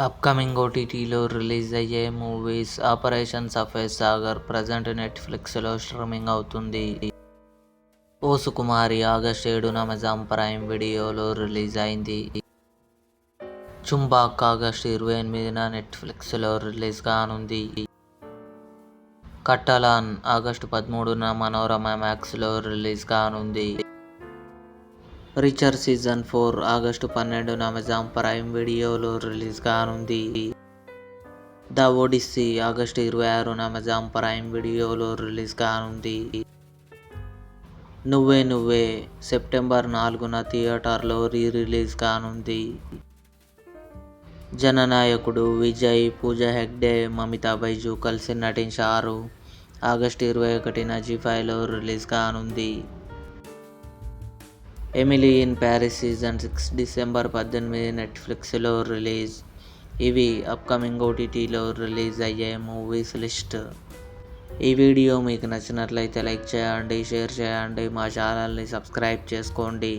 Upcoming ఓటీటీలో release అయ్యే movies 'operation Safed Sagar' present నెట్ఫ్లిక్స్లో స్ట్రీమింగ్ అవుతుంది. ఓ సుకుమారి ఆగస్టు 7న అమెజాన్ ప్రైమ్ వీడియోలో రిలీజ్ అయింది. చుంబాక్ ఆగస్టు 28న నెట్ఫ్లిక్స్లో రిలీజ్ కానుంది. కట్టలాన్ ఆగస్టు 13న మనోరమ మ్యాక్స్లో రిలీజ్ కానుంది. రిచర్ సీజన్ 4 ఆగస్టు 12న అమెజాన్ ప్రైమ్ వీడియోలో రిలీజ్ కానుంది. ద ఒడిస్సీ ఆగస్టు 26న అమెజాన్ ప్రైమ్ వీడియోలో రిలీజ్ కానుంది. నువ్వే నువ్వే సెప్టెంబర్ 4న థియేటర్లో రిలీజ్ కానుంది. జననాయకుడు విజయ్, పూజా హెగ్డే, మమితా బైజు కలిసి నటించారు. ఆగస్టు 21న జీ5లో రిలీజ్ కానుంది. Emily in Paris season 6 December 18 నెట్ఫ్లిక్స్లో రిలీజ్. ఇవి అప్కమింగ్ ఓటీటీలో రిలీజ్ అయ్యే మూవీస్ లిస్ట్. ఈ వీడియో మీకు నచ్చినట్లయితే లైక్ చేయండి, షేర్ చేయండి, మా ఛానల్ని సబ్స్క్రైబ్ చేసుకోండి.